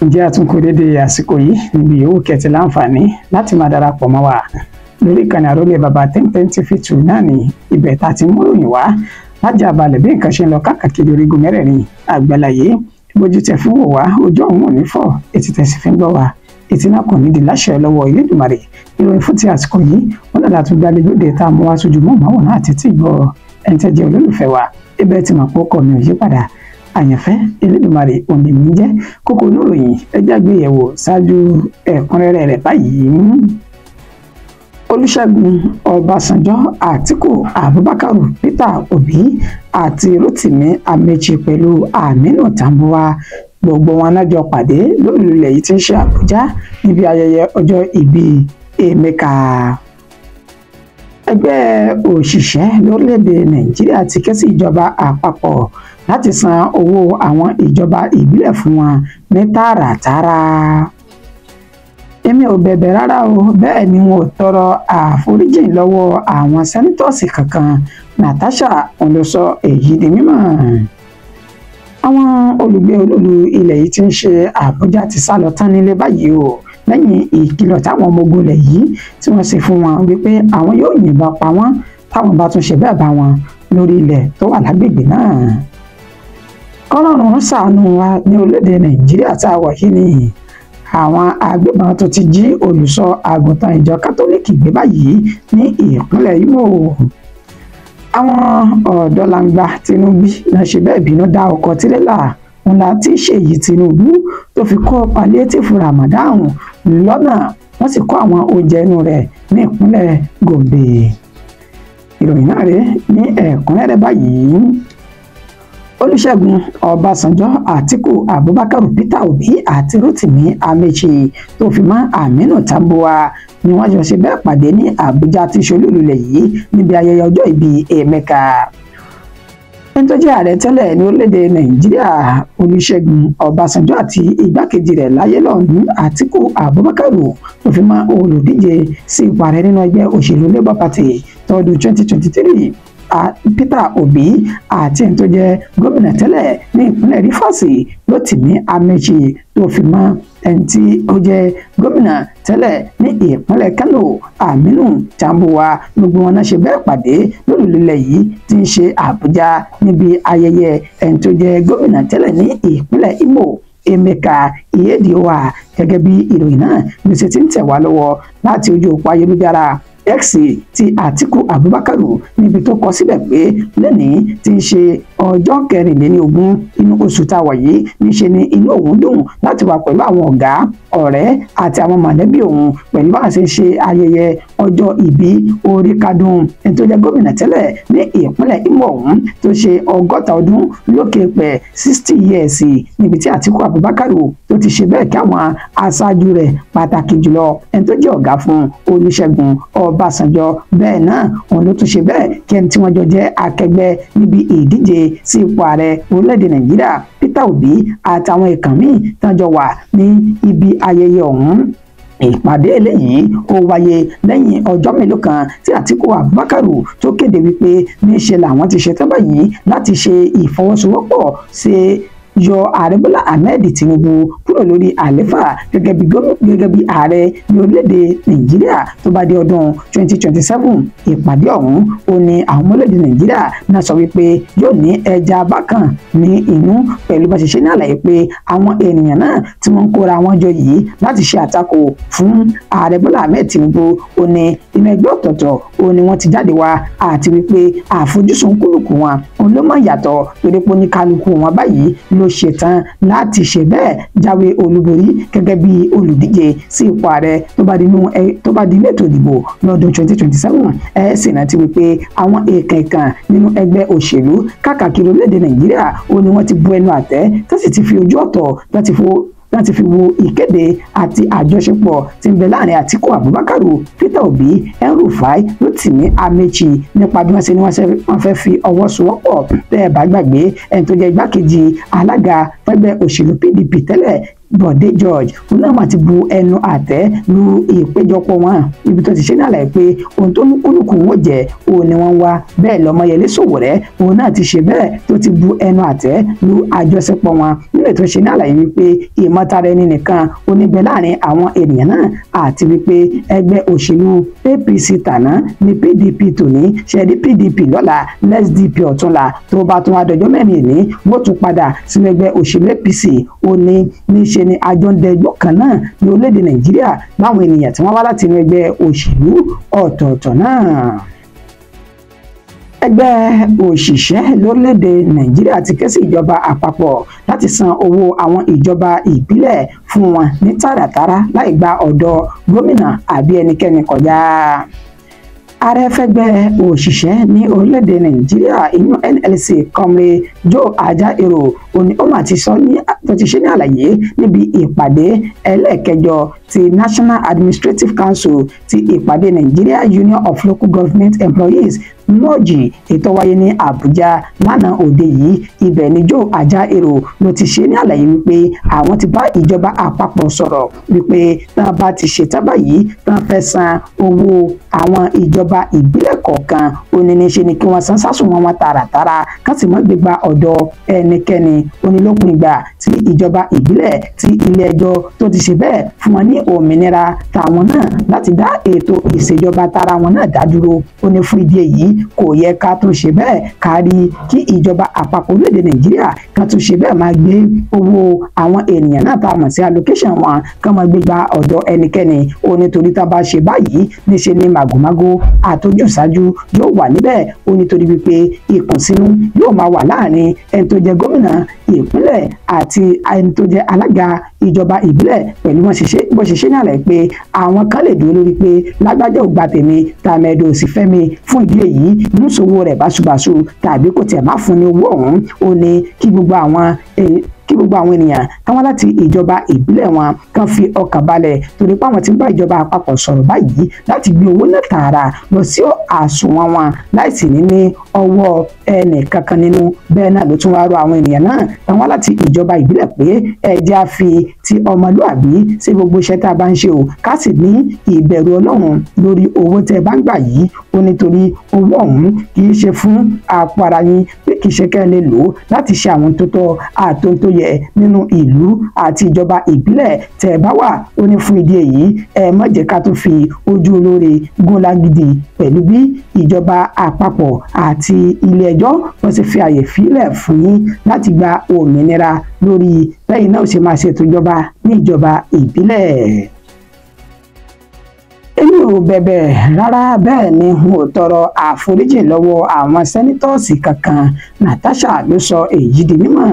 Ǹjẹ́ àtúnkò dédé àsìkò yìí níbi yòówù kẹ́tì láǹfààní láti máa darapọ̀ mọ́ wa lórí ìkànnì àrólé bàbá 1010 TV2 náà ní ibẹ̀ tá a ti mú ròyìn wá lájà balẹ̀ bí nǹkan ṣe ń lọ káàkiri orígun mẹ́rẹ̀ẹ̀rin àgbáláyé bójú tẹ̀ fún wò wá ojú ọ̀hún ò ní fọ́ etí tẹ̀sí fi ń gbọ́ wa etí náà kò ní di láṣẹ lọ́wọ́ Elédùmarè ìròyìn fún ti àsìkò yìí wọn náà látún gbálẹ̀ lóde tá a mú wá sójú mọ́ màwọn náà àti tí ìgbọ́ ẹni tẹ́ jẹ́ olólùfẹ́ wa ibẹ̀ tí màá pọ́kọ̀ mi ò yí padà àyànfẹ́ Elédùmarè òní mi jẹ́ kókó oníròyìn ẹjẹ́ àgbéyẹ̀wò ṣáájú ẹ̀kúnrẹ́rẹ́ rẹ̀ báyìí. Olúṣẹ́gun Ọbásanjọ́, Àtíkù Abubakar, Peter Obi àti Rotimi Amechi pẹ̀lú Aminu Tambuwa gbogbo wọn lájọ pàdé lórílẹ̀ yìí tí ń ṣe Àbújá níbi ayẹyẹ ọjọ́ ìbí Emeka. Ẹgbẹ́ òṣìṣẹ́ lórílẹ̀‐èdè Nàìjíríà ti ké sí ìjọba àpapọ̀ láti san owó àwọn ìjọba ìbílẹ̀ fún wọn ní tààràtàrà. Èmi ò bẹ̀bẹ̀ rárá o, bẹ́ẹ̀ ni wọn ò tọrọ àforíjì lọ́wọ́ àwọn sẹ́nítọ́ọ̀sì kankan. Natasha ló sọ èyí di mímọ̀. Àwọn olùgbé olúlu ilẹ̀ yìí tí ń ṣe Àbújá ti sá lọ tán nílé báyìí o lẹ́yìn ìkìlọ̀ táwọn ọmọ ogun ilẹ̀ yìí tí wọ́n sì fún wọn wípé àwọn yóò yìnbọn pa wọ́n táwọn bá tún ṣe bẹ́ẹ̀ bá wọn lórí ilẹ̀ tó wà lágbègbè náà. Ọlọ́run ṣàánú wa ní orílẹ̀-èdè Nàìjíríà tá a wà yìí ni àwọn agbébọn tó ti jí olùṣọ́ àgùntàn ìjọ kátólíìkì gbé báyìí ní ìpínlẹ̀ Imo. Àwọn ọ̀dọ́langba Tinubu náà ṣe bẹ́ẹ̀ bínú dá ọkọ̀ tirẹ́là ńlá tí Ṣèyí Tinubu tó fi kọ́ palliative Ramadan lọ́nà wọ́n sì kó àwọn oúnjẹ inú rẹ̀ ní ìpínlẹ̀ Gombe. Ìròyìn náà rèé ní ẹ̀kúnrẹ́rẹ́ báyìí. Olúṣẹ́gun Ọbásanjọ́, Àtíkù Abubakar, Peter Obi àti Rotimi Amechi tó fi mọ́ Aminu Tambuwa ni wọ́n jọ ṣe bẹ́ẹ̀ pàdé ní Àbújá tí ṣolúlulẹ̀ yìí níbi ayẹyẹ ọjọ́ ìbí Emeka. Ẹni tó jẹ́ ààrẹ tẹ́lẹ̀ ní orílẹ̀-èdè Nàìjíríà Olúṣẹ́gun Ọbásanjọ́ àti igbákejì rẹ̀ láyé lọ́hùn Àtíkù Abubakar tó fi mọ́ olùdíje sí ipò ààrẹ nínú ẹgbẹ́ òṣèlú Labour Party tọdún 2023 Peter Obi àti ẹni tó jẹ́ gómìnà tẹ́lẹ̀ ní ìpínlẹ̀ Rivers Rotimi Amechi tó fi mọ́ ẹni tí ó jẹ́ gómìnà tẹ́lẹ̀ ní ìpínlẹ̀ Kano Aminu Tambuwa gbogbo wọn náà ṣe bẹ́ẹ̀ pàdé lórílẹ̀ yìí tí ń ṣe Àbújá níbi ayẹyẹ ẹni tó jẹ́ gómìnà tẹ́lẹ̀ ní ìpínlẹ̀ Imo Emeka Ihedioha gẹ́gẹ́ bí ìròyìn náà bí ṣe ti ń tẹ̀ wá lọ́wọ́ láti ojú òpó ayélujára X ti Àtíkù Abubakar níbi tó kọ síbẹ̀ pé lẹ́nìí tí ń ṣe ọjọ́ 24 inú oṣù tá a wà yìí níṣe ni inú òun dùn láti wà pẹ̀lú àwọn ọ̀gá ọ̀rẹ́ àti àwọn mọ̀lẹ́bí òun pẹ̀lú bá a ṣe ṣe ayẹyẹ ọjọ́ ìbí orí kadùn ẹni tó jẹ́ gómìnà tẹ́lẹ̀ ní ìpínlẹ̀ Imo ọ̀hún tó ṣe 60 ọdún lókè pẹ̀ 60 years níbi tí Àtíkù Abubakar tó ti ṣe bẹ́ẹ̀ kí àwọn aṣáájú rẹ̀ pàtàkì jùlọ ẹni tó jẹ́ ọ̀gá fún Olúṣẹ́gun Ọbásanjọ́ bẹ́ẹ̀ náà òun ló tún ṣe bẹ́ẹ̀ kí ẹni tí wọ́n jọ jẹ́ akẹgbẹ́ níbi ìdíje sí ipò ààrẹ orílẹ̀-èdè Nàìjíríà Peter Obi àtàwọn ìkàn míì tán jọ wà ní ibi ayẹyẹ ọ̀hún. Ìpàdé eléyìí ó wáyé lẹ́yìn ọjọ́ mélòó kan tí Àtíkù Abubakar tó kéde wípé níṣe làwọn ti ṣetán báyìí láti ṣe ìfọwọ́sowọ́pọ̀ ṣe yọ ààrẹ Bọ́lá Ahmed Tinubu kúrò lórí àléfà gẹ́gẹ́ bí ààrẹ ní orílẹ̀-èdè Nàìjíríà tó bá di ọdún 2027. Ìpàdé ọ̀hún ó ní àwọn ọmọ orílẹ̀-èdè Nàìjíríà náà sọ wípé yóò ní ẹja bákan ní inú pẹ̀lú bá ṣe ṣe ní àlàyé pé àwọn ènìyàn náà tí wọ́n ń kóra wọn jọ yìí láti ṣe àtakò fún ààrẹ Bọ́lá Ahmed Tinubu ó ní inú ẹgbẹ́ ọ̀tọ̀ọ̀tọ̀ ó ní wọ́n ti jáde wá àti wípé àfojúsùn kúlùkù wọn òun ló máa yàtọ̀ torí pé ní kálukú wọn báyìí ló ṣetán láti ṣe bẹ́ẹ̀ jáwé olúborí gẹ́gẹ́ bí olùdíje sí ipò ààrẹ tó bá di ilé ètò ìdìbò lọ́dún 2027. ẹ sì rántí wípé àwọn èèkàn nínú ẹgbẹ́ òṣèlú káàkiri orílẹ̀-èdè Nàìjíríà ó ní wọ́n ti bu ẹnu àtẹ́ tó sì ti fi ojú ọ̀tọ̀ láti fi wo ìkéde àti àjọṣepọ̀ tí ń bẹ láàrin Àtíkù Abubakar, Peter Obi, El-Rufai, Rotimi Amechi nípa bí wọ́n ṣe ní wọ́n fẹ́ fi ọwọ́ sowọ́pọ̀ tẹ́ ẹ bá gbàgbé ẹni tó jẹ́ igbákejì alága fẹ́gbẹ́ òṣèlú PDP tẹ́lẹ̀ Bọ̀dé George òun náà mà ti bu ẹnu àtẹ́ lu ìpéjọpọ̀ wọn ibi tó ti ṣe ní àlàyé pé ohun tó ní kúlùkù wọn jẹ́ òun ni wọ́n wá. Bẹ́ẹ̀ lọ́mọyẹlé Sowore òun náà ti ṣe bẹ́ẹ̀ tó ti bu ẹnu àtẹ́ lu àjọṣepọ̀ wọn nílẹ̀ tó ṣe ní àlàyé wípé ìmọ̀tara ẹni nìkan oníbẹ̀ láàrin àwọn ènìyàn náà àti wípé ẹgbẹ́ òṣèlú APC tàná ní PDP tòní ṣẹ́ẹ́dí PDP lọ́la LSDP ọ̀túnla tó bá tún adọ́jọ́ mẹ́rin ní wọ́n tún padà sínú ẹgbẹ́ òṣèlú APC ó ní níṣe ni àjọ ń dẹgbọ́ kan náà ní orílẹ̀-èdè Nàìjíríà láwọn ènìyàn tí wọ́n wá láti inú ẹgbẹ́ òṣèlú ọ̀tọ̀ọ̀tọ̀ náà. Ẹgbẹ́ òṣìṣẹ́ lórílẹ̀‐èdè Nàìjíríà ti ké sí ìjọba àpapọ̀ láti san owó àwọn ìjọba ìbílẹ̀ fún wọn ní tààràtàrà láì gba ọ̀dọ̀ gómìnà àbí ẹnikẹ́ni kọjá. Ààrẹ fẹ́gbẹ́ òṣìṣẹ́ ní orílẹ̀‐èdè Nàìjíríà ìyún NLC Comrade Joe Ajaero òní ó mà ti sọ ní tó ti ṣe ní àlàyé níbi ìpàdé ẹlẹ́ẹ̀kẹjọ ti National Administrative Council ti ìpàdé Nigeria Union of Local Government Employees NULGE ètò wáyé ní Àbújá lánàá òde yìí. Ibẹ̀ ni Joe Ajaero ló ti ṣe ní àlàyé wípé àwọn ti bá ìjọba àpapọ̀ sọ̀rọ̀ wípé tán bá ti ṣetán báyìí tán fẹ́ san owó àwọn ìjọba ìbílẹ̀ kọ̀ọ̀kan oníníṣe ni kí wọ́n san sásùnwọ̀n wọn tààràtàrà ká sì mọ́ gbégbá ọ̀dọ̀ ẹnikẹ́ni onílòpin ìgbà tí ìjọba ìbílẹ̀ tí ilé ẹjọ́ tó ti ṣe bẹ́ẹ̀ fún wọn ní òmìnira tàwọn náà láti dá ètò ìṣèjọba tara wọn náà dá dúró. Ó ní fún ìdí èyí kò yẹ ká tún ṣe bẹ́ẹ̀ kárí kí ìjọba àpapọ̀ orílẹ̀-èdè Nàìjíríà ká tún ṣe bẹ́ẹ̀ máa gbé owó àwọn ènìyàn náà tá a mọ̀ sí allocation wọn ká máa gbé gba ọ̀dọ̀ ẹnikẹ́ni. Ó nítorí tá a bá ṣe báyìí níṣe ni màgòmágó àtójúṣáájú yóò wà níbẹ̀. Ó nítorí wípé ìkùnsínú yóò máa wà láàrin ẹni tó jẹ́ gómìnà ìpínlẹ̀ àti ẹni tó jẹ́ alága ìjọba ìbílẹ̀ pẹ̀lú bó ṣe ṣe ní àlàyé pé àwọn kan lè dúró lórí pé lágbájá ò gba tèmi tàmẹ̀dò sì fẹ́ mi fún ìdí èyí lùsòwò rẹ̀ báṣubàṣu tàbí kò tiẹ̀ má fún ní owó ọ̀hún. Ó ní kí gbogbo àwọn ènìyàn káwọn láti ìjọba ìbílẹ̀ wọn kan fi ọkàn balẹ̀ torí pé àwọn tí ń bá ìjọba àpapọ̀ sọ̀rọ̀ báyìí láti gbé owó náà tààrà lọ sí àsùnwọ̀n wọn láìsí ní ọwọ́ ẹnì kankan nínú. Bẹ́ẹ̀ náà ló tún wá rọ àwọn ènìyàn náà káwọn láti ìjọba ìbílẹ̀ pé ẹ̀jẹ̀ á fi ti ọmọlúàbí sí gbogbo iṣẹ́ tá a bá ń ṣe o ká sì ní ìbẹ̀rù Ọlọ́run lórí owó tẹ́ bá ń gbà yìí. Ó nítorí owó ọ̀hún kì í ṣe fún àpò ara yín pé kì í ṣe kẹ́ ẹ lè lò ó láti ṣe àwọn tó tọ́ àtòǹtò yẹ nínú ìlú àti ìjọba ìbílẹ̀ tẹ́ ẹ bá wà. Ó ní fún ìdí èyí ẹ má jẹ́ ká tún fi ojú olóore gún lágídí pẹ̀lú bí ìjọba àpapọ̀ àti ilé ẹjọ́ wọ́n sì fi àyè fílẹ̀ fún yín láti gba òmìnira lórí lẹ́yìn náà ó ṣe máa ṣètò ìjọba ní ìjọba ìbílẹ̀. Èmi ò bẹ̀bẹ̀ rárá bẹ́ẹ̀ ni n ò tọrọ àforíjì lọ́wọ́ àwọn sẹ́nítọ́ọ̀sì kankan. Natasha ló sọ èyí di mímọ̀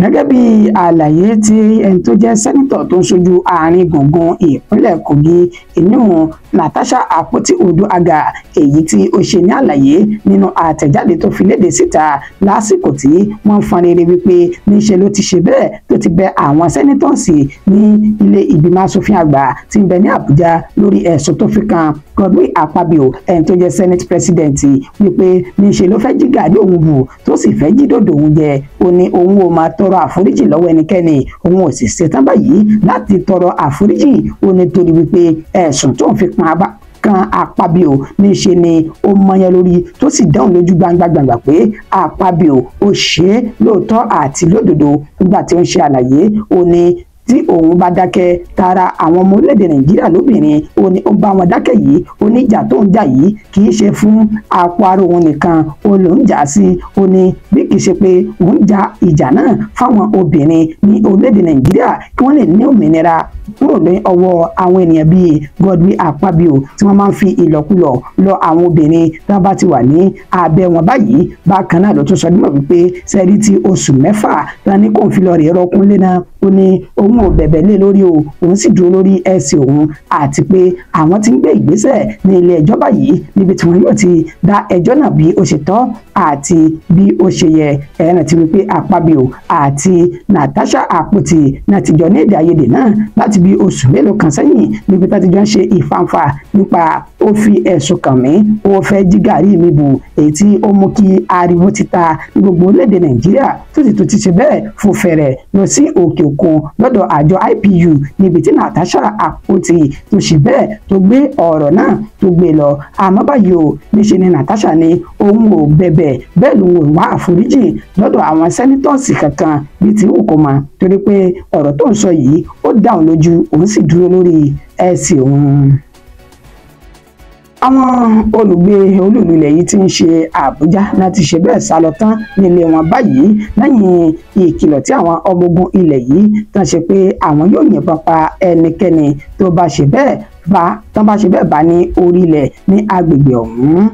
gẹ́gẹ́ bí àlàyé tí ẹni tó jẹ́ sẹ́nítọ̀ tó ń ṣojú àárín gbùngbùn ìpínlẹ̀ Kogi ìníhùn Natasha Akpoti-Uduagha èyí tí ó ṣe ní àlàyé nínú àtẹ̀jáde tó fi léde síta lásìkò tí wọ́n ń fọn rere wípé níṣe ló ti ṣe bẹ́ẹ̀ tó ti bẹ àwọn sẹ́nítọ̀ọ̀sì ní ilé ìgbìmọ̀ asòfin àgbà tí ń bẹ ní Àbújá lórí ẹ̀sùn tó fi kan Godwin Akpabio ẹni tó jẹ́ senate president wípé níṣe ló fẹ́ jí gàdí òun bù tó sì fẹ́ jí dòdò òun jẹ. Ó ní òun ò máa tọrọ àforíjì lọ́wọ́ ẹnikẹ́ni òun ò sì ṣetán báyìí láti tọrọ àforíjì. Ó ní torí wípé ẹ̀sùn tó ń fi kan Akpabio níṣe ni ó mọyán lórí tó sì dáhùn lójú gbangba pé Akpabio ó ṣe é lóòótọ́ àti lódodo. Nígbà tí ó ń ṣe àlàyé ó ní tí òun bá dákẹ́ tara àwọn ọmọ orílẹ̀-èdè Nàìjíríà lóbìnrin ó ní ó bá wọn dákẹ́ yìí ó ní ìjà tó ń jà yìí kì í ṣe fún àpò ara òun nìkan ó ló ń jà sí. Ó ní bí kì í ṣe pé òun jà ìjà náà fáwọn obìnrin ní orílẹ̀-èdè Nàìjíríà kí wọ́n lè ní òmìnira kúrò ní ọwọ́ àwọn ènìyàn bíi Godwin Akpabio tí wọ́n máa ń fi ìlọ́kulọ̀ lọ àwọn obìnrin tí wọ́n bá ti wà ní abẹ́ wọn báyìí. Bákan náà ló tún sọ nímọ̀ wípé sẹ́rí tí oṣù 6 tí ní kò ń fi lọ rèé rọ́kúnlé náà ó ní òun ò bẹ̀bẹ̀ lé lórí o òun sì dúró lórí ẹsẹ̀ òun àti pé àwọn tí ń gbé ìgbésẹ̀ ní ilé ẹjọ́ báyìí níbi tí wọ́n yóò ti dá ẹjọ́ náà bí ó ṣe tọ́ àti bí ó ṣe yẹ. ẹ̀rìn ti wípé Akpabio àti Natasha Akpoti náà ti jọ ní èdè àìyedè náà láti láti bí oṣù mélòó kan sẹ́yìn níbi tá ti jọ ń ṣe ìfàǹfà nípa ó fi ẹ̀sùn kàn mí ó fẹ́ jí gàrí mi bù, èyí tí ó mú kí ariwo ti ta ní gbogbo orílẹ̀-èdè Nàìjíríà tó sì tún ti ṣe bẹ́ẹ̀ fò fẹ̀rẹ̀ lọ sí òkè òkun lọ́dọ̀ àjọ IPU níbi tí Natasha Akpoti tó ṣe bẹ́ẹ̀ tó gbé ọ̀rọ̀ náà tó gbé lọ. Àmọ́ báyìí o níṣe ni Natasha ní òun ò bẹ̀bẹ̀ bẹ́ẹ̀ lòun ò wá àforíjì lọ́dọ̀ àwọn sẹ́nítọ́ọ̀sì kankan bíi ti wù kó mọ̀, torí pé ọ̀rọ̀ tó ń sọ yìí ó dá òun lójú, òun sì dúró lórí ẹ̀sìn òun. Àwọn olùgbé olúìlú ilẹ̀ yìí ti ń ṣe Àbújá láti ṣe bẹ́ẹ̀ sálọ tán nílé wọn báyìí lẹ́yìn ìkìlọ̀ tí àwọn ọmọ ogun ilẹ̀ yìí tán ṣe pé àwọn yóò yìnbọn pa ẹnikẹ́ni tó bá ṣe bẹ́ẹ̀ bá ní orílẹ̀ ní agbègbè ọ̀hún.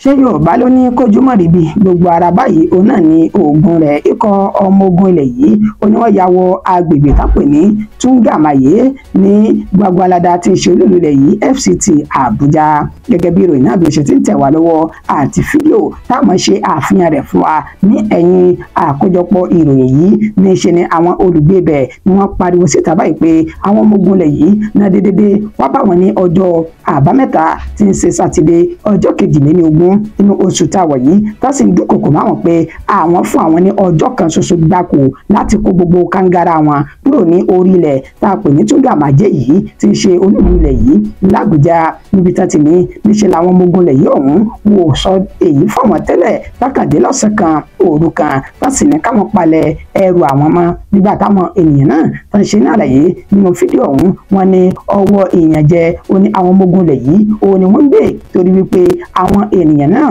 Ṣé Yorùbá ló ní kójúmọ́ ríbi gbogbo ara báyìí òun náà ní oògùn rẹ̀. Ikọ̀ ọmọ ogun ilẹ̀ yìí ó ní wọ́n ya wọ agbègbè tápè ní Tungamaye ní Gwagwalada tí ń ṣe olúìlú ilẹ̀ yìí FCT Àbújá. Gẹ́gẹ́ bí ìròyìn náà bí ṣe ti ń tẹ̀ wá lọ́wọ́ àti fídíò táwọn ṣe àfihàn rẹ̀ fún wa ní ẹ̀yìn àkójọpọ̀ ìròyìn yìí ní ṣe ni àwọn olùgbé bẹ̀ ni wọ́n pariwo síta báyìí pé àwọn ọmọ ogun ilẹ̀ yìí náà dédé wá bá wọn ní ọjọ́ àbámẹ́ta tí ń ṣe sátidé ọjọ́ 22 nínú oṣù táwọ̀ yìí tá sì ń dúnkòkò máwọn pé àwọn fún àwọn ní ọjọ́ kan ṣoṣo gbáko láti kó gbogbo kàngárá wọn kúrò ní orílẹ̀ tá a pè ní Tungamaye yìí tí ń ṣe olúìlú ilẹ̀ yìí l'Àbújá, níbi tá ti ní níṣẹ́ làwọn ọmọ ogun ilẹ̀ yìí ọ̀hún wò sọ èyí fáwọn tẹ́lẹ̀ tákàdé lọ́sàn kan òru kan tá sì ní káwọn palẹ̀ ẹrù àwọn mọ́. Nígbà táwọn ènìyàn náà tá ń ṣe ní àlàyé nínú fídíò ọ̀hún wọn ní ọwọ́ ìyànjẹ ó ní àwọn ọmọ ogun ilẹ̀ yìí òun ni wọ́n ń gbé torí wípé àwọn ènìyàn náà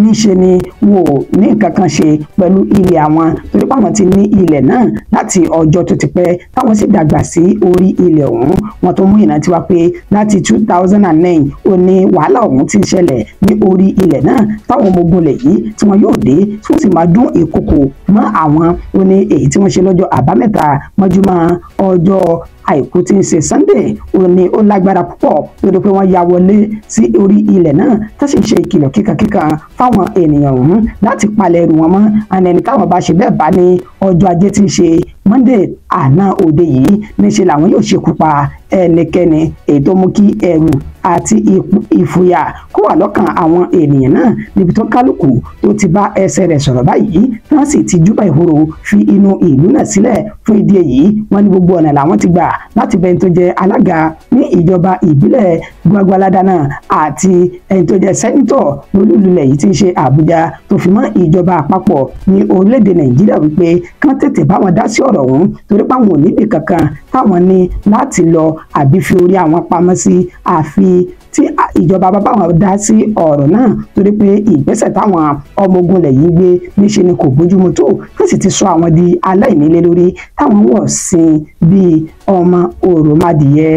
níṣe ni wọn ò ní nǹkan kan ṣe pẹ̀lú ilẹ̀ àwọn torí pé àwọn ti ní ilẹ̀ náà láti ọjọ́ tó ti pẹ́ táwọn sì dàgbà sí orí ilẹ̀ ọ̀hún. Wọn tó mú ìrántí wá pé láti 2009 ó ní wàhálà ọ̀hún ti ń ṣẹlẹ̀ ní orí ilẹ̀ náà táwọn ọmọ ogun ilẹ̀ yìí tí wọn yóò dé tí wọ́n sì máa dún ìkòkò mọ́ àwọn ó ní èyí tí wọ́n ṣe lọ́jọ́ àbámẹ́ta mọ́júmọ́ ọjọ́ àìkú tí ń ṣe Sunday ó ní ó lágbára púpọ̀ lórí pé wọ́n ya wọlé sí orí ilẹ̀ náà tó sì ń ṣe ìkìlọ̀ kíkankíkan fáwọn ènìyàn ọ̀hún láti palẹ̀ ẹrù wọn mọ́. Ẹni táwọn bá ṣe bẹ́ẹ̀ bá ní ọjọ́ ajé tí ń ṣe Monday àná òde yìí níṣẹ́ làwọn yóò ṣekú pa ẹnikẹ́ni èyí tó mú kí ẹrù àti ìfòyà kó wà lọ́kàn àwọn ènìyàn náà níbi tó kálukú tó ti bá ẹsẹ̀ rẹ̀ sọ̀rọ̀ báyìí wọ́n sì ti júbà ìhòòrò fi inú ìlú náà sílẹ̀. Fún ìdí èyí wọ́n ní gbogbo ọ̀nà làwọn ti gbà láti bẹni tó jẹ́ alága ní ìjọba ìbílẹ̀ Gwagwalada náà àti ẹni tó jẹ́ sẹ́nítọ̀ lólúìlú ilẹ̀ yìí tí ń ṣe Àbújá tó fi mọ́ ìjọba àpapọ̀ ní orílẹ̀-èdè Nàìjíríà wípé kán tètè bá wọn dá sí ọ̀rọ̀ ọ̀hún torí pé àwọn ò níbì kankan táwọn ní láti lọ àbí fi orí àwọn pamọ́ sí àfi tí ìjọba bá wọn dá sí ọ̀rọ̀ náà torí pé ìgbésẹ̀ táwọn ọmọ ogun ilẹ̀ yìí gbé níṣe ni kò bójúmu tó tó sì ti sọ àwọn di aláìnílé lórí táwọn wọ̀ sin bíi ọmọ òròmọdìyẹ.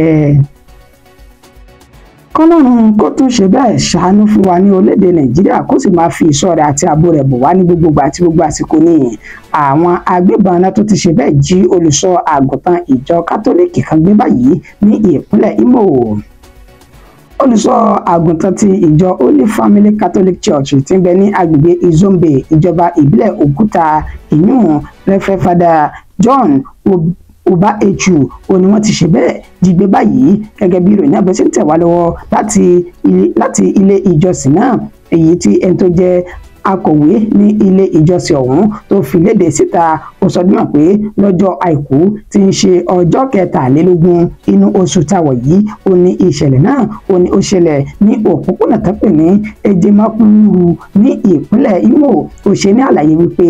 Kọ́lọ́run kó tún ṣe bẹ́ẹ̀ ṣàánú fún wa ní orílẹ̀-èdè Nàìjíríà kó sì máa fi ìṣọ́ rẹ̀ àti ààbò rẹ̀ bò wá ní gbogbo ìgbà àti gbogbo àsìkò nìyí. Àwọn agbébọn náà tó ti ṣe bẹ́ẹ̀ jí olùṣọ́ àgùntàn ìjọ kátólíìkì kan gbé báyìí ní ìpínlẹ̀ Imo. Olùṣọ́ àgùntàn ti ìjọ Holy Family Catholic Church tí ń bẹ ní agbègbè Izombe ìjọba ìbílẹ̀ Òkúta ìyún Reverend Father John Ubaechu ó ní wọ́n ti ṣe bẹ́ẹ̀ jí gbé báyìí gẹ́gẹ́ bí ìròyìn náà bó ṣe ń tẹ̀ wá lọ́wọ́ láti ilé ìjọsìn náà èyí tí ẹni tó jẹ́ akọ̀wé ní ilé ìjọsìn ọ̀hún tó fi léde síta ó sọ dímọ̀ pé lọ́jọ́ àìkú tí ń ṣe ọjọ́ 23 inú oṣù táwọ̀ yìí ó ní ìṣẹ̀lẹ̀ náà ó ní ó ṣẹlẹ̀ ní òpópónà tó pè ní Ejemakuru ní ìpínlẹ̀ Imo. Ó ṣe ní àlàyé wípé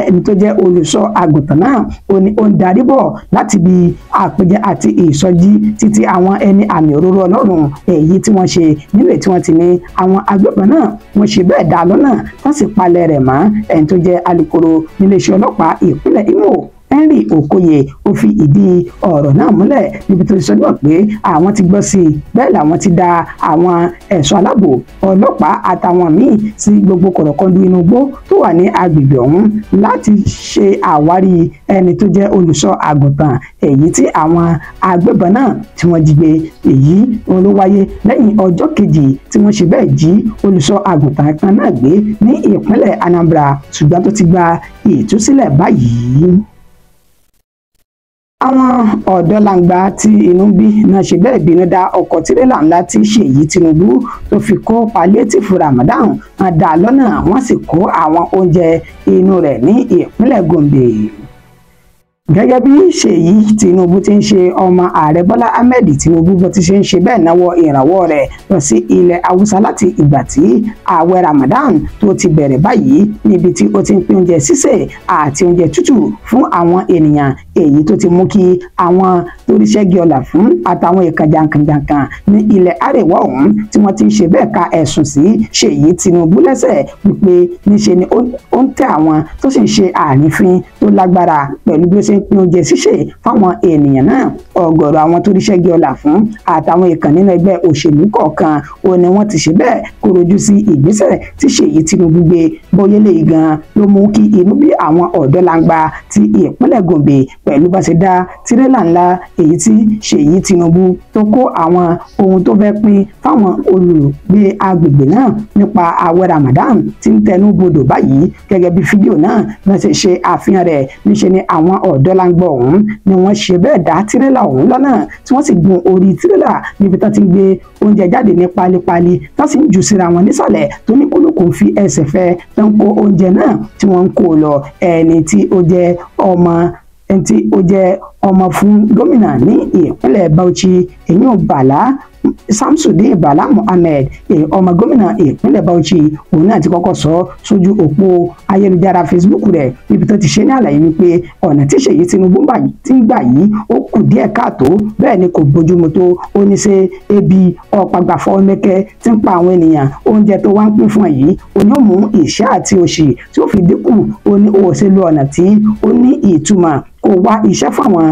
ẹni tó jẹ́ olùṣọ́ àgùntàn náà ó ní ó ń darí bọ̀ láti bí àpèjẹ àti ìsọjí títí àwọn ẹni àmì òróró Ọlọ́run èyí tí wọ́n ṣe nílẹ̀ tí wọ́n ti ní àwọn agbébọn náà wọ́n ṣe bẹ́ẹ̀ dá lọ́nà wọ́n sì palẹ̀ rẹ̀ mọ́. Ẹni tó jẹ́ alukoro níléeṣẹ́ ọlọ́pàá ìpínlẹ̀ Imo Henry Okoye ó fi ìdí ọ̀rọ̀ náà múlẹ̀ níbi tó ti sọ náà pé àwọn ti gbọ́ sí i bẹ́ẹ̀ làwọn ti da àwọn ẹ̀ṣọ́ aláàbò ọlọ́pàá àtàwọn míì sí gbogbo kọ̀rọ̀kọ́ndú inú igbó tó wà ní agbègbè ọ̀hún láti ṣe àwárí ẹni tó jẹ́ olùṣọ́ àgùntàn èyí tí àwọn agbébọn náà tí wọ́n jí gbé. Èyí ló wáyé lẹ́yìn ọjọ́ kejì tí wọ́n ṣe bẹ́ẹ̀ jí olùṣọ́ àgùntàn kan náà gbé ní ìpínlẹ̀ Anambra ṣùgbọ́n tó ti gba ìtúsílẹ̀ báyìí. àwọn ọ̀dọ́langba tí inú bí náà ṣe bẹ́ẹ̀ bínú dá ọkọ̀ tirẹ́là ńlá tí Ṣèyí Tinubu tó fi kó palliative Ramadan dá lọ́nà wọ́n sì kó àwọn oúnjẹ inú rẹ̀ ní ìpínlẹ̀ Gombe. Gẹ́gẹ́ bí Ṣèyí Tinubu ti ń ṣe ọmọ ààrẹ Bọ́lá Ahmed Tinubu bó ti ṣe ń ṣe bẹ́ẹ̀ náwó ìrànwọ́ rẹ̀ lọ sí ilẹ̀ Haúsá láti ìgbà tí ààwẹ̀ Ramadan tó ti bẹ̀rẹ̀ báyìí níbi tí ó ti ń pín oúnjẹ sísè àti oúnjẹ tútù fún àwọn ènìyàn èyí tó ti mú kí àwọn toríṣẹ́gi ọlà fún àtàwọn ìkan jàǹkànjàǹkàn ní ilẹ̀ àríwá ọ̀hún tí wọ́n ti ń ṣe bẹ́ẹ̀ ka ẹ̀sùn sí Ṣèyí Tinubu lẹ́sẹ̀ wípé níṣe ni ó ń tẹ àwọn tó sì ń ṣe àrífín tó lágbára pẹ̀lú bí ó ṣe ń pín oúnjẹ ṣíṣe fáwọn ènìyàn náà. Ọ̀gọ̀rọ̀ àwọn tó ríṣẹ́ gé ọlà fún àtàwọn ìkàn nínú ẹgbẹ́ òṣèlú kọ̀ọ̀kan ó ní wọ́n ti ṣe bẹ́ẹ̀ kó rojú sí ìgbésẹ̀ tí Ṣèyí Tinubu gbé bóyá lè gan ló mú kí inú bí àwọn ọ̀dọ́langba ti ìpínlẹ̀ Gombe pẹ̀lú bá ṣe dá tirẹ́là ńlá èyí tí Ṣèyí Tinubu tó kó àwọn ohun tó fẹ́ pín fáwọn olùgbé agbègbè náà nípa ààwẹ̀ Ramadan tí ń tẹnu bodò báyìí. Gẹ́gẹ́ bí fídíò náà wọ́n ti ṣe àfihàn rẹ̀ níṣe ni àwọn ọ̀dọ́langba ọ̀hún ni wọ́n ṣe bẹ́ẹ̀ dá tirẹ́là ọ̀hún lọ́nà tí wọ́n sì gun orí tirẹ́là níbi tó ti gbé oúnjẹ jáde ní pálípálí tó sì ń jù síra wọn nísàlẹ̀ tó ní kólókò ń fi ẹsẹ̀ fẹ́ tó ń kó oúnjẹ náà tí wọ́n ń kó lọ. ẹni tí ó jẹ́ ọmọ fún gómìnà ní ìpínlẹ̀ Bauchi èyí Bala Samsudeen Bala Mohammed ọmọ gómìnà ìpínlẹ̀ Bauchi òun náà ti kọ́kọ́ sọ sójú òpó ayélujára Facebook rẹ̀ níbi tó ti ṣe ní àlàyé wípé ọ̀nà tí Ṣèyí Tinubu ti ń gbà yìí ó kù díẹ̀ káàtó bẹ́ẹ̀ ni kò bójúmu tó. ó ní ṣe ebi ọ̀pàgbàfọ́ mẹ́kẹ́ tí ń pa àwọn ènìyàn oúnjẹ tó wá ń pín fún ẹ̀ yìí ó ní ó mú ìṣẹ́ àti òṣì tí ó fi dínkù. ó ní òṣèlú ọ̀nà tí ó ní ìtumọ̀ kó wá iṣẹ́ fáwọn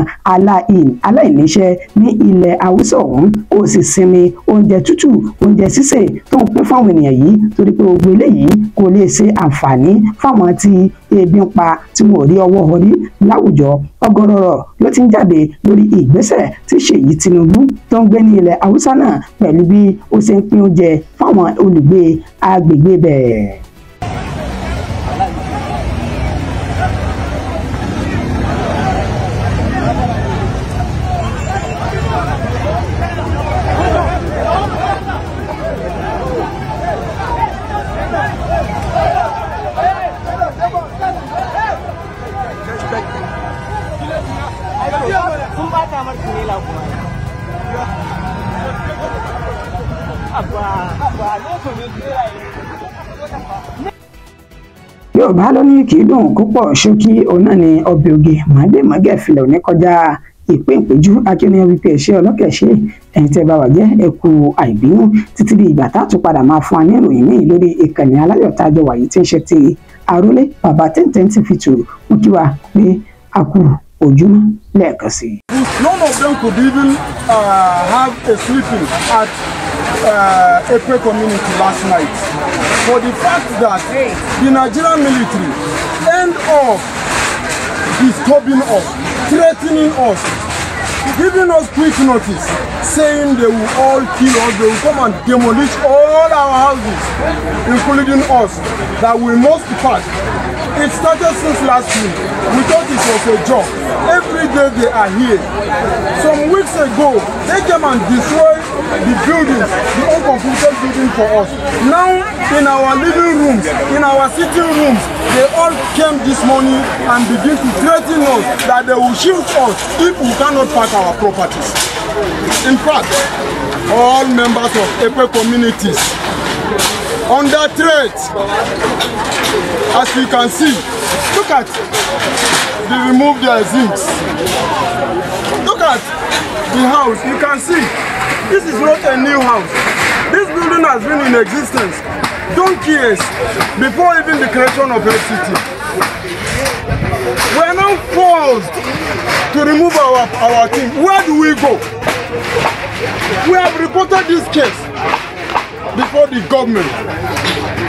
aláìníṣẹ́ ní ilẹ̀ Haúsá ọ̀hún ó sì sinmi oúnjẹ tútù oúnjẹ sísè tó ń pín fáwọn ènìyàn yìí torí pé gbogbo eléyìí kò lè ṣe àǹfààní fáwọn tí ebi ń pa tí wọn ò rí ọwọ́ orí láwùjọ. ọ̀gọ̀rọ̀ ló ti ń jáde lórí ìgbésẹ̀ tí Ṣèyí Tinubu tó ń gbé ní ilẹ̀ Haúsá náà pẹ̀lú bí ó ṣe ń pín oúnjẹ fáwọn olùgbé agbègbè bẹ́ẹ̀. Yorùbá ló ní kì í dùn púpọ̀ ṣókí òun náà ni ọbẹ̀ oge mọ̀ọ́dẹ̀mọ́gẹ̀ filẹ̀ òní kọjá ìpín ìpéjú akínyẹn wípé ẹ̀ṣẹ́ ọlọ́kẹ̀ṣẹ́ ẹ̀yin tẹ́ bá wà jẹ́ ẹ kú àìbínú títí di ìgbà tá a tún padà máa fún wa ní ìròyìn míì lórí ìkànnì aláyọ̀ tá a jọ wà yìí tí ń ṣe ti Àrólé bàbá 1010 TV mú kí wa pé a kú ojúmọ́ lẹ́ẹ̀kan sí i. None of them could even have a sleeping at Ekpe community last night for the fact that the Nigerian military end up disturbing us, threatening us, giving us quick notice, saying they will all kill us, they will come and demolish all our houses, including us, that we must pass. It started since last week. We thought it was a joke. Every day they are here. Some weeks ago, they came and destroyed the buildings, the uncompleted building for us. Now, in our living rooms, in our sitting rooms, they all came this morning and begin to threaten us that they will shoot us if we cannot pack our properties. In fact, all members of Ekpe communities under threat. As you can see, look at, they removed their zincs. Look at the house, you can see, this is not a new house. This building has been in existence years before even the creation of FCT. We are now forced to remove our team. Where do we go? We have reported this case before the government,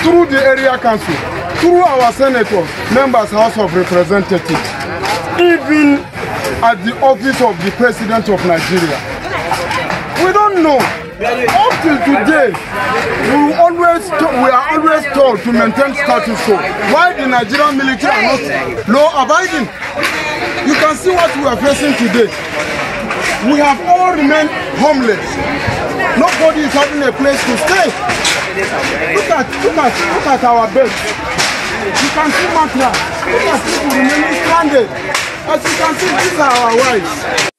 through the area council, through our senators, members, House of Representatives, even at the office of the President of Nigeria. We don't know. Up till today, we are always told to maintain status quo. Why the Nigerian military are not law-abiding? You can see what we are facing today. We have all remained homeless. Nobody is having a place to stay. Look at our beds. You can see mattress. Look at people remaining stranded. As you can see, these are our wives.